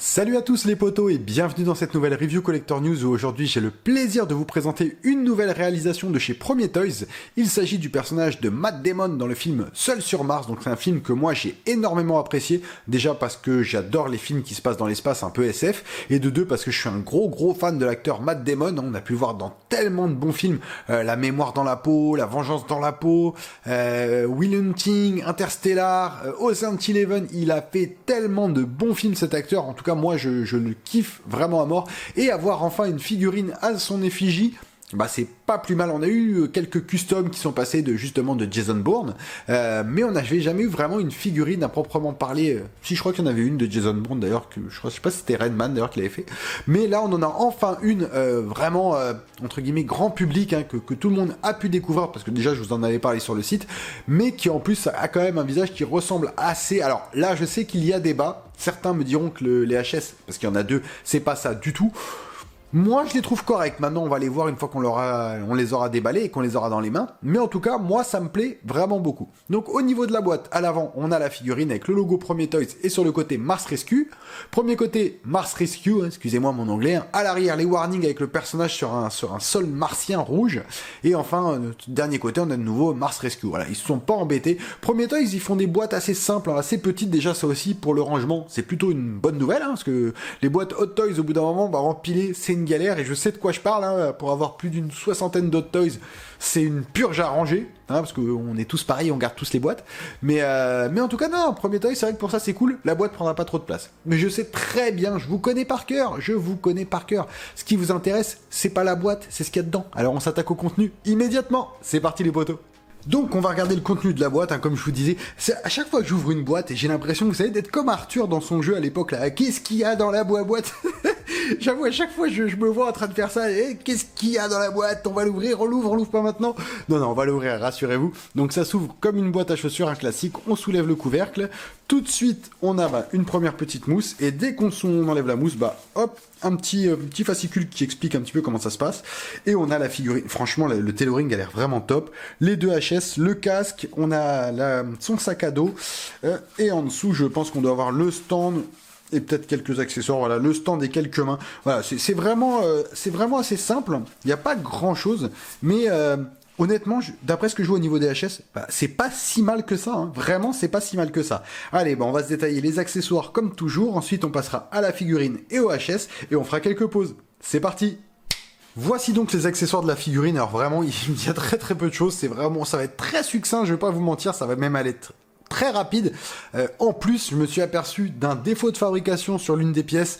Salut à tous les potos et bienvenue dans cette nouvelle review Collector News où aujourd'hui j'ai le plaisir de vous présenter une nouvelle réalisation de chez Premier Toys. Il s'agit du personnage de Matt Damon dans le film Seul sur Mars, donc c'est un film que moi j'ai énormément apprécié, déjà parce que j'adore les films qui se passent dans l'espace un peu SF, et de deux parce que je suis un gros fan de l'acteur Matt Damon. On a pu le voir dans tellement de bons films, La mémoire dans la peau, La vengeance dans la peau, Will Hunting, Interstellar, Ocean's 11, il a fait tellement de bons films cet acteur, en tout cas moi je le kiffe vraiment à mort, et avoir enfin une figurine à son effigie, bah c'est pas plus mal. On a eu quelques customs qui sont passés justement de Jason Bourne, mais on n'avait jamais eu vraiment une figurine à proprement parler. Si, je crois qu'il y en avait une de Jason Bourne d'ailleurs, que je sais pas si c'était Redman d'ailleurs qui l'avait fait, mais là on en a enfin une vraiment entre guillemets grand public, hein, que tout le monde a pu découvrir, parce que déjà je vous en avais parlé sur le site, mais qui en plus a quand même un visage qui ressemble assez. Alors là je sais qu'il y a débat, certains me diront que les HS, parce qu'il y en a deux, c'est pas ça du tout. Moi, je les trouve corrects. Maintenant, on va les voir une fois on les aura déballés et qu'on les aura dans les mains. Mais en tout cas, moi, ça me plaît vraiment beaucoup. Donc, au niveau de la boîte, à l'avant, on a la figurine avec le logo Premier Toys et sur le côté Mars Rescue. Premier côté Mars Rescue, hein, excusez-moi mon anglais. Hein. À l'arrière, les warnings avec le personnage sur un sol martien rouge. Et enfin, dernier côté, on a de nouveau Mars Rescue. Voilà, ils se sont pas embêtés. Premier Toys, ils font des boîtes assez simples, hein, assez petites. Déjà, ça aussi, pour le rangement, c'est plutôt une bonne nouvelle, hein, parce que les boîtes Hot Toys, au bout d'un moment, bah, empiler, c'est une galère, et je sais de quoi je parle, hein, pour avoir plus d'une soixantaine d'Hot Toys, c'est une purge à ranger, hein, parce qu'on est tous pareils, on garde tous les boîtes, mais en tout cas, non, Premier Toy, c'est vrai que pour ça c'est cool, la boîte prendra pas trop de place. Mais je sais très bien, je vous connais par cœur, ce qui vous intéresse, c'est pas la boîte, c'est ce qu'il y a dedans. Alors on s'attaque au contenu immédiatement, c'est parti les potos. Donc on va regarder le contenu de la boîte, hein, comme je vous disais, c'est à chaque fois que j'ouvre une boîte, et j'ai l'impression, vous savez, d'être comme Arthur dans son jeu à l'époque, là, qu'est-ce qu'il y a dans la boîte. J'avoue, à chaque fois, je me vois en train de faire ça, et qu'est-ce qu'il y a dans la boîte, on va l'ouvrir, on l'ouvre pas maintenant. Non, on va l'ouvrir, rassurez-vous. Donc ça s'ouvre comme une boîte à chaussures, un classique, on soulève le couvercle, tout de suite, on a une première petite mousse, et dès qu'on enlève la mousse, hop, un petit fascicule qui explique un petit peu comment ça se passe, et on a la figurine. Franchement, le tailoring a l'air vraiment top, les deux HS, le casque, on a son sac à dos, et en dessous, je pense qu'on doit avoir le stand, et peut-être quelques accessoires, voilà, le stand et quelques mains. Voilà, c'est vraiment assez simple, il n'y a pas grand-chose, mais honnêtement, d'après ce que je vois au niveau des HS, c'est pas si mal que ça, hein. Vraiment, c'est pas si mal que ça. Allez, on va se détailler les accessoires comme toujours, ensuite on passera à la figurine et au HS, et on fera quelques pauses. C'est parti! Voici donc les accessoires de la figurine. Alors vraiment, il y a très peu de choses, ça va être très succinct, je vais pas vous mentir, ça va même aller très rapide. En plus, je me suis aperçu d'un défaut de fabrication sur l'une des pièces.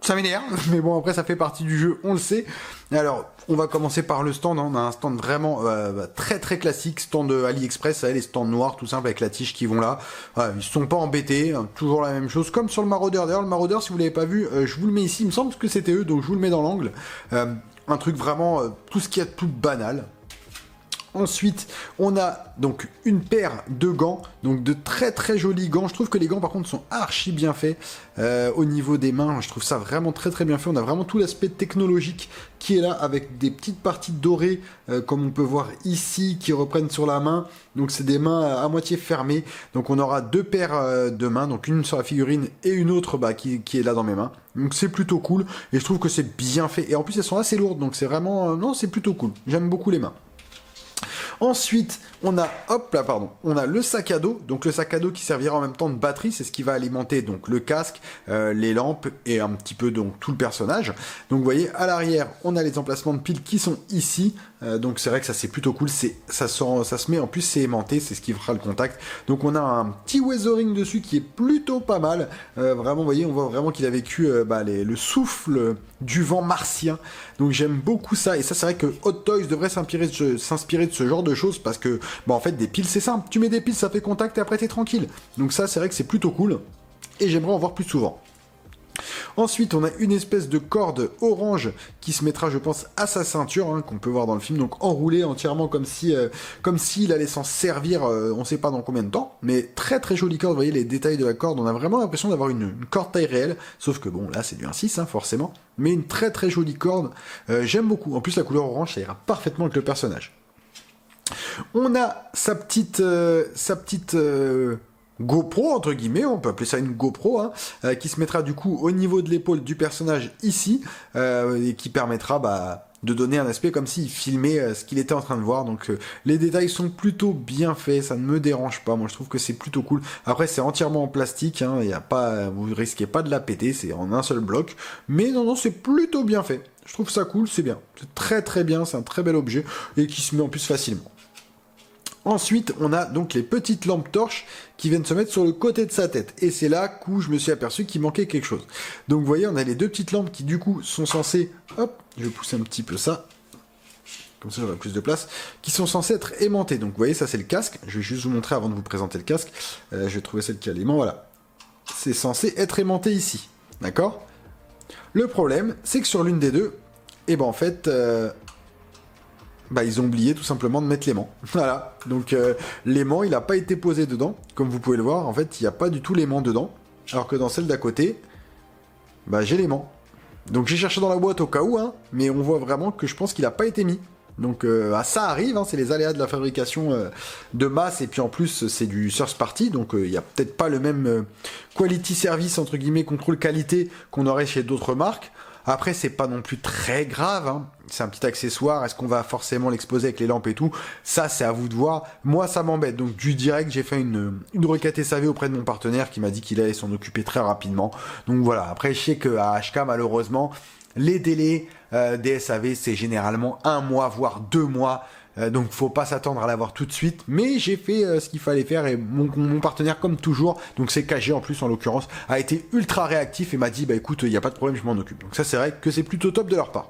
Ça m'énerve, mais bon, après ça fait partie du jeu, on le sait. Alors, on va commencer par le stand, hein. On a un stand vraiment très classique, stand de AliExpress, ça, les stands noirs tout simple avec la tige qui vont là. Voilà, ils se sont pas embêtés, hein, toujours la même chose, comme sur le Maraudeur. D'ailleurs, le Maraudeur, si vous l'avez pas vu, je vous le mets ici, il me semble que c'était eux, donc je vous le mets dans l'angle. Un truc vraiment, tout ce qu'il y a de plus banal. Ensuite, on a donc une paire de gants, donc de très jolis gants. Je trouve que les gants par contre sont archi bien faits au niveau des mains. Je trouve ça vraiment très bien fait. On a vraiment tout l'aspect technologique qui est là avec des petites parties dorées comme on peut voir ici qui reprennent sur la main. Donc c'est des mains à moitié fermées. Donc on aura deux paires de mains, donc une sur la figurine et une autre qui est là dans mes mains. Donc c'est plutôt cool et je trouve que c'est bien fait. Et en plus elles sont assez lourdes, donc c'est vraiment non, c'est plutôt cool. J'aime beaucoup les mains. Ensuite, on a le sac à dos, donc le sac à dos qui servira en même temps de batterie, c'est ce qui va alimenter donc le casque, les lampes et un petit peu donc tout le personnage. Donc vous voyez, à l'arrière, on a les emplacements de piles qui sont ici, donc c'est vrai que ça c'est plutôt cool, ça se met en plus, c'est aimanté, c'est ce qui fera le contact. Donc on a un petit weathering dessus qui est plutôt pas mal, vraiment, vous voyez, on voit vraiment qu'il a vécu le souffle du vent martien, donc j'aime beaucoup ça, et ça c'est vrai que Hot Toys devrait s'inspirer de ce genre de choses, parce que en fait des piles c'est simple, tu mets des piles, ça fait contact et après t'es tranquille, donc ça c'est vrai que c'est plutôt cool, et j'aimerais en voir plus souvent. Ensuite, on a une espèce de corde orange qui se mettra, je pense, à sa ceinture, hein, qu'on peut voir dans le film, donc enroulé entièrement comme s'il allait s'en servir, on sait pas dans combien de temps, mais très jolie corde, vous voyez les détails de la corde, on a vraiment l'impression d'avoir une corde taille réelle, sauf que bon, là c'est du 1.6, hein, forcément, mais une très jolie corde, j'aime beaucoup, en plus la couleur orange, ça ira parfaitement avec le personnage. On a sa petite GoPro, entre guillemets, on peut appeler ça une GoPro, hein, qui se mettra du coup au niveau de l'épaule du personnage ici, et qui permettra de donner un aspect comme s'il filmait ce qu'il était en train de voir. Donc les détails sont plutôt bien faits, ça ne me dérange pas, moi je trouve que c'est plutôt cool. Après c'est entièrement en plastique, hein, y a pas, vous risquez pas de la péter, c'est en un seul bloc, mais non, c'est plutôt bien fait. Je trouve ça cool, c'est bien, c'est très très bien, c'est un très bel objet, et qui se met en plus facilement. Ensuite, on a donc les petites lampes torches qui viennent se mettre sur le côté de sa tête. Et c'est là où je me suis aperçu qu'il manquait quelque chose. Donc vous voyez, on a les deux petites lampes qui du coup sont censées... Hop, je vais pousser un petit peu ça. Comme ça, j'aurai plus de place. Qui sont censées être aimantées. Donc vous voyez, ça c'est le casque. Je vais juste vous montrer avant de vous présenter le casque. Je vais trouver celle qui a l'aimant, voilà. C'est censé être aimanté ici. D'accord ? Le problème, c'est que sur l'une des deux, et ben en fait... ils ont oublié tout simplement de mettre l'aimant. Voilà, donc l'aimant, il n'a pas été posé dedans. Comme vous pouvez le voir, en fait, il n'y a pas du tout l'aimant dedans. Alors que dans celle d'à côté, j'ai l'aimant. Donc j'ai cherché dans la boîte au cas où, hein, mais on voit vraiment que je pense qu'il n'a pas été mis. Donc ça arrive, hein, c'est les aléas de la fabrication de masse, et puis en plus c'est du source party, donc il n'y a peut-être pas le même quality service, entre guillemets, contrôle qualité qu'on aurait chez d'autres marques. Après, c'est pas non plus très grave, hein. C'est un petit accessoire, est-ce qu'on va forcément l'exposer avec les lampes et tout? Ça, c'est à vous de voir. Moi, ça m'embête, donc du direct, j'ai fait une requête SAV auprès de mon partenaire qui m'a dit qu'il allait s'en occuper très rapidement. Donc voilà, après, je sais qu'à HK, malheureusement, les délais des SAV, c'est généralement 1 mois, voire 2 mois. Donc faut pas s'attendre à l'avoir tout de suite, mais j'ai fait ce qu'il fallait faire, et mon partenaire, comme toujours, donc c'est KG en plus en l'occurrence, a été ultra réactif et m'a dit écoute, il n'y a pas de problème, je m'en occupe. Donc ça c'est vrai que c'est plutôt top de leur part.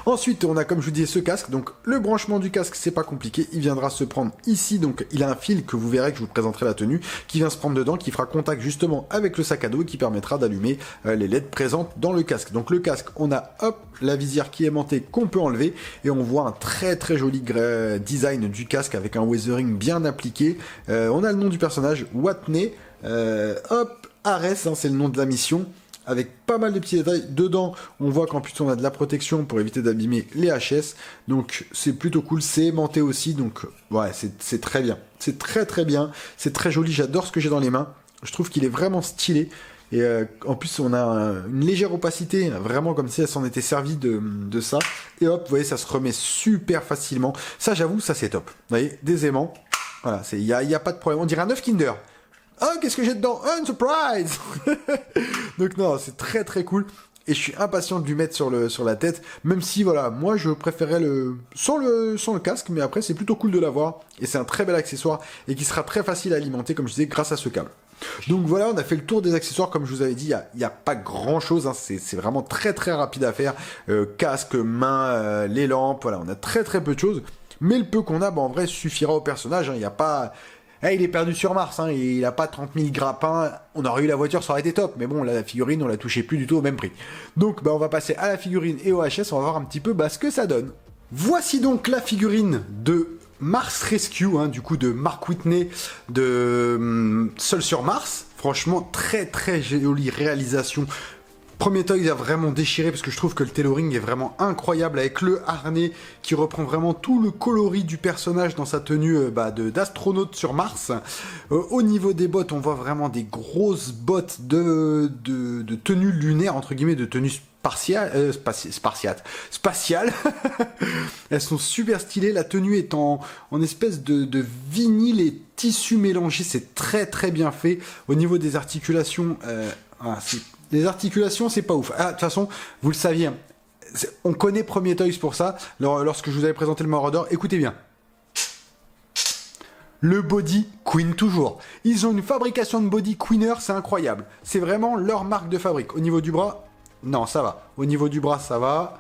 Ensuite, on a, comme je vous disais, ce casque. Donc le branchement du casque, c'est pas compliqué, il viendra se prendre ici. Donc il a un fil que vous verrez, que je vous présenterai la tenue, qui vient se prendre dedans, qui fera contact justement avec le sac à dos et qui permettra d'allumer les LED présentes dans le casque. Donc le casque, on a la visière qui est aimantée qu'on peut enlever, et on voit un très très joli design du casque avec un weathering bien appliqué. On a le nom du personnage, Watney, Ares, hein, c'est le nom de la mission, avec pas mal de petits détails. Dedans, on voit qu'en plus on a de la protection pour éviter d'abîmer les HS, donc c'est plutôt cool, c'est aimanté aussi, donc ouais, c'est très bien, c'est très très bien, c'est très joli, j'adore ce que j'ai dans les mains, je trouve qu'il est vraiment stylé, et en plus on a une légère opacité, vraiment comme si elle s'en était servie de ça, et hop, vous voyez, ça se remet super facilement, ça j'avoue, ça c'est top, vous voyez, des aimants, voilà, il y a pas de problème, on dirait un œuf Kinder. Oh, qu'est-ce que j'ai dedans? Oh, une surprise. Donc non, c'est très très cool. Et je suis impatient de lui mettre sur la tête. Même si, voilà, moi je préférais sans le casque. Mais après, c'est plutôt cool de l'avoir. Et c'est un très bel accessoire. Et qui sera très facile à alimenter, comme je disais, grâce à ce câble. Donc voilà, on a fait le tour des accessoires. Comme je vous avais dit, il y a pas grand chose, hein. C'est vraiment très très rapide à faire. Casque, main, les lampes. Voilà, on a très très peu de choses. Mais le peu qu'on a, en vrai, suffira au personnage. Il n'y a pas... il est perdu sur Mars, hein, il a pas 30 000 grappins, on aurait eu la voiture, ça aurait été top, mais bon, là, la figurine, on la touchait plus du tout au même prix. Donc, on va passer à la figurine et au HS, on va voir un petit peu ce que ça donne. Voici donc la figurine de Mars Rescue, hein, du coup de Mark Whitney, de Seul sur Mars. Franchement, très très jolie réalisation. Premier toy, il a vraiment déchiré parce que je trouve que le tailoring est vraiment incroyable avec le harnais qui reprend vraiment tout le coloris du personnage dans sa tenue d'astronaute sur Mars. Au niveau des bottes, on voit vraiment des grosses bottes de tenue lunaire, entre guillemets, de tenue spatiale. Elles sont super stylées. La tenue est en espèce de vinyle et tissu mélangé. C'est très très bien fait. Au niveau des articulations, les articulations, c'est pas ouf. Ah, de toute façon, vous le saviez, hein, on connaît Premier Toys pour ça. Lorsque je vous avais présenté le Marauder, écoutez bien. Le body Queen toujours. Ils ont une fabrication de body Queener, c'est incroyable. C'est vraiment leur marque de fabrique. Au niveau du bras, non, ça va. Au niveau du bras, ça va.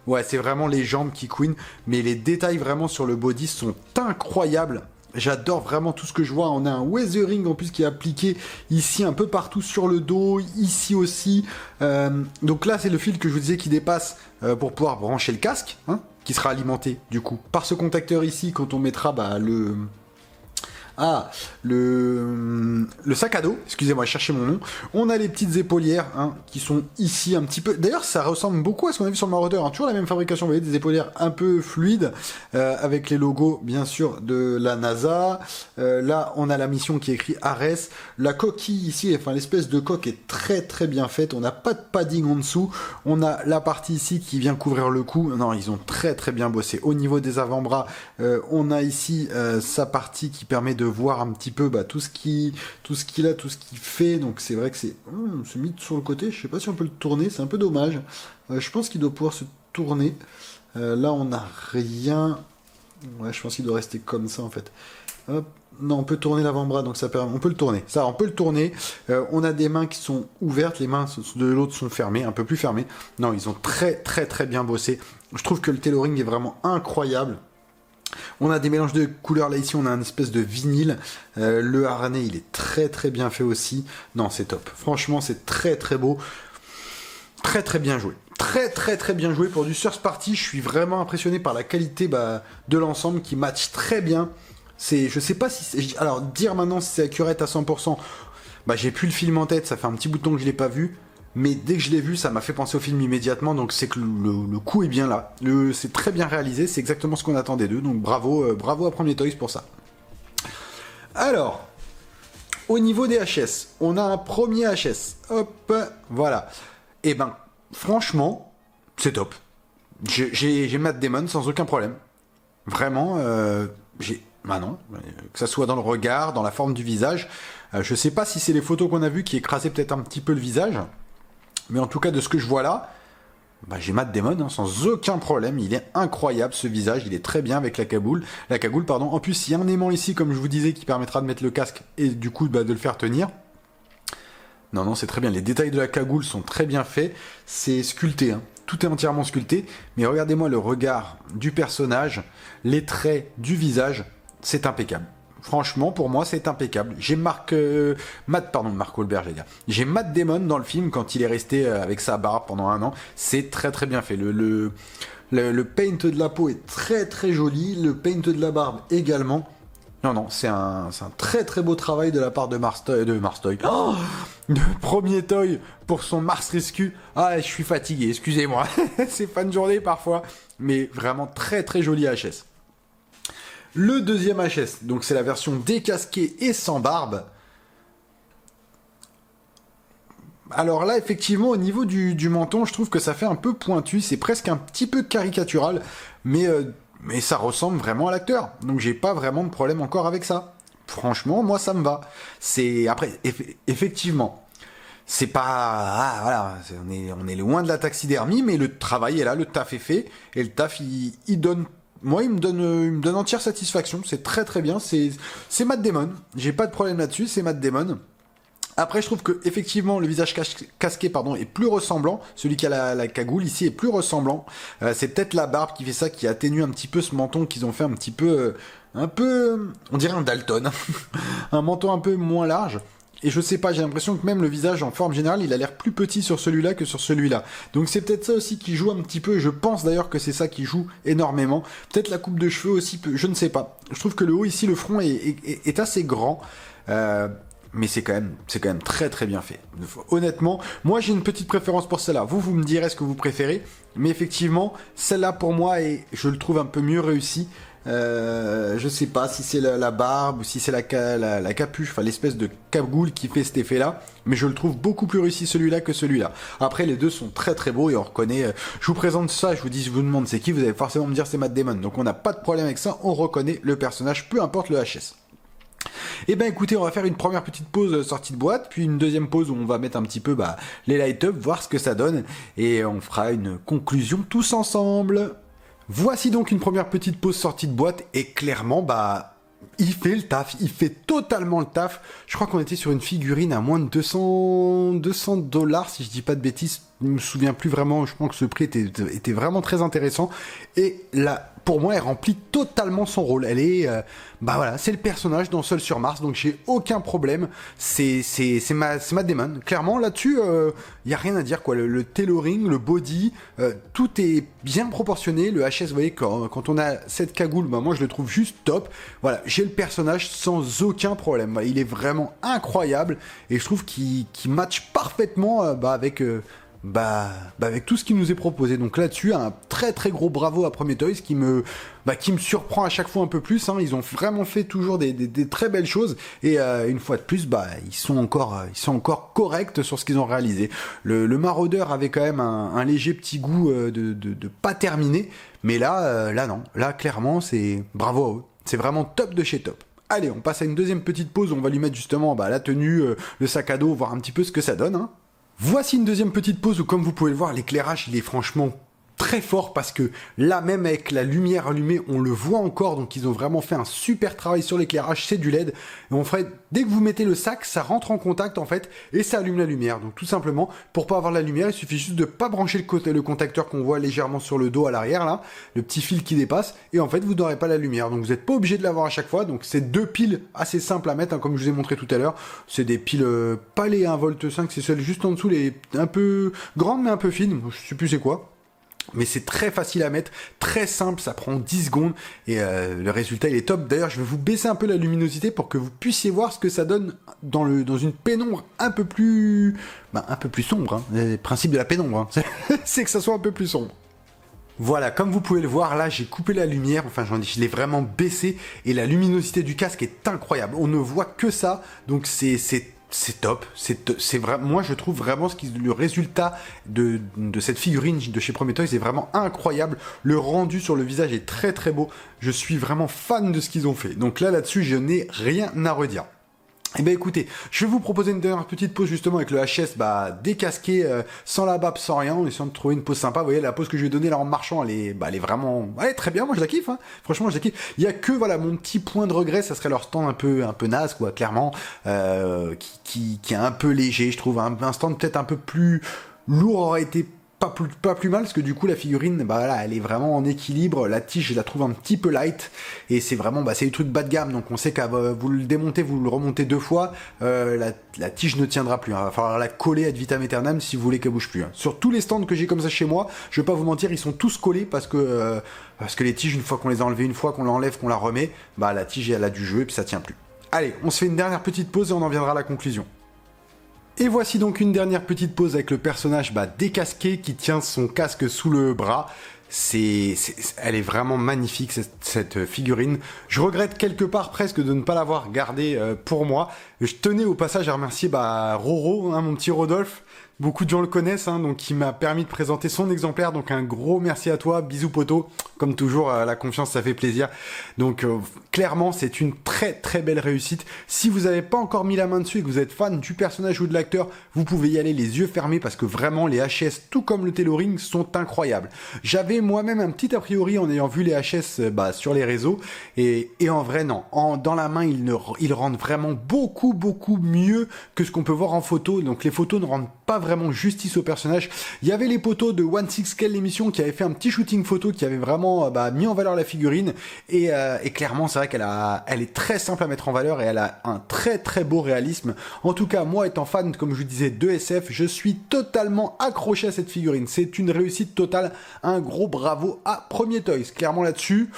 Ouais, c'est vraiment les jambes qui Queen. Mais les détails vraiment sur le body sont incroyables. J'adore vraiment tout ce que je vois. On a un weathering en plus qui est appliqué ici un peu partout sur le dos, ici aussi. Donc là, c'est le fil que je vous disais qui dépasse pour pouvoir brancher le casque, hein, qui sera alimenté du coup par ce contacteur ici quand on mettra Ah, le sac à dos, excusez-moi, je cherchais mon nom. On a les petites épaulières hein, qui sont ici un petit peu... D'ailleurs, ça ressemble beaucoup à ce qu'on a vu sur le Marauder, hein. Toujours la même fabrication, vous voyez, des épaulières un peu fluides, avec les logos, bien sûr, de la NASA. Là, on a la mission qui est écrit Ares. La coquille ici, enfin l'espèce de coque est très très bien faite. On n'a pas de padding en dessous. On a la partie ici qui vient couvrir le cou. Non, ils ont très très bien bossé. Au niveau des avant-bras, on a ici sa partie qui permet de voir un petit peu tout ce qu'il a, tout ce qu'il fait. Donc c'est vrai que c'est mis sur le côté. Je sais pas si on peut le tourner. C'est un peu dommage. Je pense qu'il doit pouvoir se tourner. Là, on n'a rien. Ouais, je pense qu'il doit rester comme ça en fait. Hop. Non, on peut tourner l'avant-bras, donc ça permet. On peut le tourner. Ça, on peut le tourner. On a des mains qui sont ouvertes, les mains de l'autre sont fermées, un peu plus fermées. Non, ils ont très très très bien bossé. Je trouve que le tailoring est vraiment incroyable. On a des mélanges de couleurs là ici, on a une espèce de vinyle. Le harnais, il est très très bien fait aussi. Non, c'est top. Franchement, c'est très très beau. Très très bien joué. Très très très bien joué pour du Source Party. Je suis vraiment impressionné par la qualité de l'ensemble qui match très bien. Je sais pas si c'est... Alors, dire maintenant si c'est accurate à 100%, j'ai plus le film en tête, ça fait un petit bout de temps que je l'ai pas vu, mais dès que je l'ai vu, ça m'a fait penser au film immédiatement, donc c'est que le coup est bien là. C'est très bien réalisé, c'est exactement ce qu'on attendait d'eux, donc bravo, bravo à Premier Toys pour ça. Alors, au niveau des HS, on a un premier HS. Hop, voilà. Et franchement, c'est top. J'ai Matt Damon sans aucun problème. Vraiment, non, que ça soit dans le regard, dans la forme du visage. Je sais pas si c'est les photos qu'on a vues qui écrasaient peut-être un petit peu le visage, mais en tout cas de ce que je vois là, j'ai Matt Damon hein, sans aucun problème. Il est incroyable ce visage, il est très bien avec la cagoule. En plus, il y a un aimant ici, comme je vous disais, qui permettra de mettre le casque et du coup de le faire tenir. Non, c'est très bien. Les détails de la cagoule sont très bien faits. C'est sculpté, hein. Tout est entièrement sculpté. Mais regardez-moi le regard du personnage, les traits du visage. C'est impeccable. Franchement, pour moi, c'est impeccable. J'ai Mark Wahlberg, j'allais dire. J'ai Matt Damon dans le film quand il est resté avec sa barbe pendant 1 an. C'est très très bien fait. Le paint de la peau est très très joli. Le paint de la barbe également. Non, c'est un très très beau travail de la part de de Premier Toy pour son Mars Rescue. Ah, je suis fatigué, excusez-moi. C'est fin de journée parfois, mais vraiment très très joli HS. Le deuxième HS, donc c'est la version décasquée et sans barbe. Alors là, effectivement, au niveau du menton, je trouve que ça fait un peu pointu, c'est presque un petit peu caricatural, mais ça ressemble vraiment à l'acteur. Donc j'ai pas vraiment de problème encore avec ça. Franchement, moi ça me va. Après, effectivement, c'est pas... voilà, on est loin de la taxidermie, mais le travail est là, le taf est fait, et le taf, il donne... Moi, il me donne entière satisfaction. C'est très très bien. C'est Matt Damon. J'ai pas de problème là-dessus. C'est Matt Damon. Après, je trouve que effectivement le visage casqué est plus ressemblant. Celui qui a la cagoule ici est plus ressemblant. C'est peut-être la barbe qui fait ça, qui atténue un petit peu ce menton qu'ils ont fait un petit peu, on dirait un Dalton, un menton un peu moins large. Et je sais pas, j'ai l'impression que même le visage en forme générale, il a l'air plus petit sur celui-là que sur celui-là. Donc c'est peut-être ça aussi qui joue un petit peu, je pense d'ailleurs que c'est ça qui joue énormément. Peut-être la coupe de cheveux aussi, je ne sais pas. Je trouve que le haut ici, le front est assez grand. Mais c'est quand même très très bien fait. Honnêtement, moi j'ai une petite préférence pour celle-là. Vous me direz ce que vous préférez. Mais effectivement, celle-là pour moi, je le trouve un peu mieux réussi. Je sais pas si c'est la barbe ou si c'est la capuche, enfin l'espèce de cagoule qui fait cet effet-là, mais je le trouve beaucoup plus réussi celui-là que celui-là. Après, les deux sont très très beaux et on reconnaît. Je vous présente ça, je vous demande c'est qui, vous allez forcément me dire c'est Matt Damon. Donc on n'a pas de problème avec ça, on reconnaît le personnage, peu importe le HS. Eh ben écoutez, on va faire une première petite pause sortie de boîte, puis une deuxième pause où on va mettre un petit peu les light-up, voir ce que ça donne, et on fera une conclusion tous ensemble. Voici donc une première petite pause sortie de boîte, et clairement, il fait le taf, il fait totalement le taf. Je crois qu'on était sur une figurine à moins de 200 $, si je dis pas de bêtises. me souviens plus vraiment, je pense que ce prix était vraiment très intéressant, et là, pour moi, elle remplit totalement son rôle. Elle est, voilà, c'est le personnage dans Seul sur Mars, donc j'ai aucun problème. C'est Matt Damon. Clairement, là-dessus, y a rien à dire, quoi. Le tailoring, le body, tout est bien proportionné. Le HS, vous voyez, quand on a cette cagoule, moi, je le trouve juste top. Voilà, j'ai le personnage sans aucun problème. Il est vraiment incroyable, et je trouve qu'il match parfaitement, avec tout ce qui nous est proposé. Donc là-dessus, un très très gros bravo à Prometheus qui me surprend à chaque fois un peu plus. Ils ont vraiment fait toujours des très belles choses, et une fois de plus, ils sont encore corrects sur ce qu'ils ont réalisé. Le Maraudeur avait quand même un léger petit goût de pas terminé, mais là non, là clairement c'est bravo à eux. C'est vraiment top de chez top. Allez, on passe à une deuxième petite pause, on va lui mettre justement la tenue, le sac à dos, voir un petit peu ce que ça donne. Voici une deuxième petite pause où, comme vous pouvez le voir, l'éclairage il est franchement très fort, parce que là même avec la lumière allumée on le voit encore, donc ils ont vraiment fait un super travail sur l'éclairage. C'est du LED, et dès que vous mettez le sac, ça rentre en contact en fait et ça allume la lumière. Donc tout simplement, pour pas avoir la lumière, il suffit juste de pas brancher le contacteur qu'on voit légèrement sur le dos à l'arrière là, le petit fil qui dépasse, et en fait vous n'aurez pas la lumière. Donc vous n'êtes pas obligé de l'avoir à chaque fois. Donc c'est deux piles assez simples à mettre, comme je vous ai montré tout à l'heure. C'est des piles pas les 1,5 V, c'est celles juste en dessous, les un peu grandes mais un peu fines, je sais plus c'est quoi. Mais c'est très facile à mettre, très simple, ça prend 10 secondes, et le résultat il est top. D'ailleurs, je vais vous baisser un peu la luminosité pour que vous puissiez voir ce que ça donne dans une pénombre un peu plus sombre. Le principe de la pénombre, c'est que ça soit un peu plus sombre. Voilà, comme vous pouvez le voir, là j'ai coupé la lumière, je l'ai vraiment baissé, et la luminosité du casque est incroyable. On ne voit que ça, donc c'est top, c'est vrai. Moi je trouve vraiment le résultat de cette figurine de chez Prometheus est vraiment incroyable. Le rendu sur le visage est très très beau. Je suis vraiment fan de ce qu'ils ont fait. Donc là-dessus, je n'ai rien à redire. Eh bien écoutez, je vais vous proposer une dernière petite pause justement avec le HS décasqué, sans la barbe, sans rien, en essayant de trouver une pause sympa. Vous voyez, la pause que je vais donner là en marchant, elle est vraiment... Elle est très bien, moi je la kiffe, franchement je la kiffe. Il y a que, mon petit point de regret, ça serait leur stand un peu naze, quoi, clairement, qui est un peu léger, je trouve. Un stand peut-être un peu plus lourd aurait été pas plus mal, parce que du coup la figurine elle est vraiment en équilibre. La tige, je la trouve un petit peu light, et c'est vraiment c'est du truc bas de gamme, donc on sait qu'à vous le démontez, vous le remontez 2 fois, la tige ne tiendra plus, il va falloir la coller ad vitam aeternam si vous voulez qu'elle bouge plus. Sur tous les stands que j'ai comme ça chez moi, je vais pas vous mentir, ils sont tous collés, parce que les tiges, une fois qu'on les a enlevées, une fois qu'on l'enlève, qu'on la remet, la tige elle a du jeu et puis ça tient plus. Allez, on se fait une dernière petite pause et on en viendra à la conclusion. Et voici donc une dernière petite pause avec le personnage décasqué qui tient son casque sous le bras. Elle est vraiment magnifique cette figurine. Je regrette quelque part presque de ne pas l'avoir gardée pour moi. Je tenais au passage à remercier Roro, mon petit Rodolphe. Beaucoup de gens le connaissent, donc qui m'a permis de présenter son exemplaire. Donc un gros merci à toi, bisous poto. Comme toujours, la confiance, ça fait plaisir. Donc clairement, c'est une très très belle réussite. Si vous n'avez pas encore mis la main dessus et que vous êtes fan du personnage ou de l'acteur, vous pouvez y aller les yeux fermés, parce que vraiment les HS, tout comme le tailoring, sont incroyables. J'avais moi-même un petit a priori en ayant vu les HS sur les réseaux, et en vrai non. Dans la main, ils rendent vraiment beaucoup mieux que ce qu'on peut voir en photo. Donc les photos ne rendent pas vraiment justice au personnage. Il y avait les potos de One Six Scale, l'émission, qui avait fait un petit shooting photo qui avait vraiment mis en valeur la figurine, et clairement c'est vrai elle est très simple à mettre en valeur, et elle a un très très beau réalisme. En tout cas, moi étant fan, comme je vous disais, de SF, je suis totalement accroché à cette figurine. C'est une réussite totale. Un gros bravo à Prometheus, clairement là-dessus.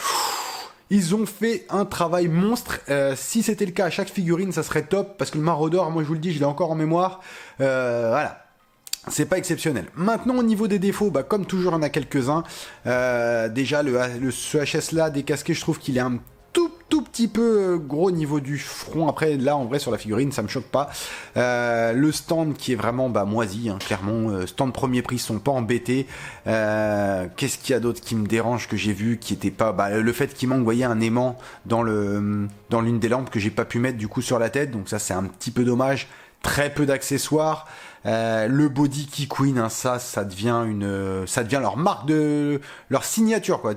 Ils ont fait un travail monstre. Si c'était le cas à chaque figurine, ça serait top, parce que le Maraudeur, moi je vous le dis, je l'ai encore en mémoire. Voilà. C'est pas exceptionnel. Maintenant, au niveau des défauts, comme toujours, il y en a quelques-uns. Déjà, ce HS là décasqué, je trouve qu'il est un tout petit peu gros au niveau du front. Après, là, en vrai, sur la figurine, ça me choque pas. Le stand qui est vraiment moisi, clairement. Stand premier prix, ils sont pas embêtés. Qu'est-ce qu'il y a d'autre qui me dérange, que j'ai vu, qui était pas... le fait qu'il manque, vous voyez, un aimant dans l'une des lampes que j'ai pas pu mettre, du coup, sur la tête. Donc ça, c'est un petit peu dommage. Très peu d'accessoires. Le body Keyqueen, hein, ça devient leur marque leur signature, quoi.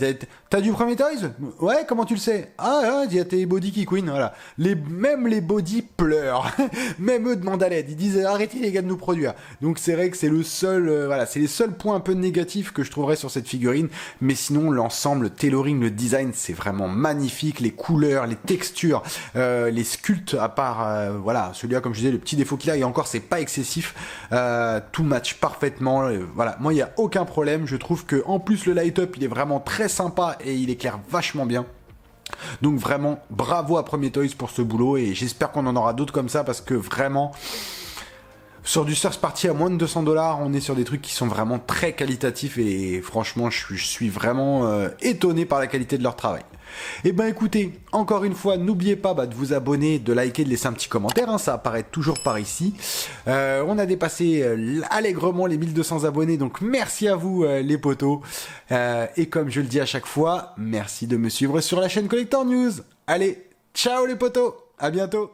T'as du premier Toys? Ouais, comment tu le sais? Ah, il y a tes body Keyqueen, voilà. Même les body pleurent. Même eux demandent à l'aide. Ils disent arrêtez les gars de nous produire. Donc c'est vrai que c'est le seul, c'est les seuls points un peu négatifs que je trouverais sur cette figurine. Mais sinon, l'ensemble, le tailoring, le design, c'est vraiment magnifique. Les couleurs, les textures, les sculptes, à part, celui-là, comme je disais, le petit défaut qu'il a, et encore, c'est pas excessif. Tout match parfaitement. Moi, il y a aucun problème. Je trouve que en plus le light-up, il est vraiment très sympa et il éclaire vachement bien. Donc vraiment, bravo à Premier Toys pour ce boulot et j'espère qu'on en aura d'autres comme ça parce que vraiment, sur du First Party à moins de 200$, on est sur des trucs qui sont vraiment très qualitatifs et franchement, je suis vraiment étonné par la qualité de leur travail. Et ben écoutez, encore une fois, n'oubliez pas de vous abonner, de liker, de laisser un petit commentaire, hein, ça apparaît toujours par ici. On a dépassé allègrement les 1200 abonnés, donc merci à vous les potos. Et comme je le dis à chaque fois, merci de me suivre sur la chaîne Collector News. Allez, ciao les potos, à bientôt.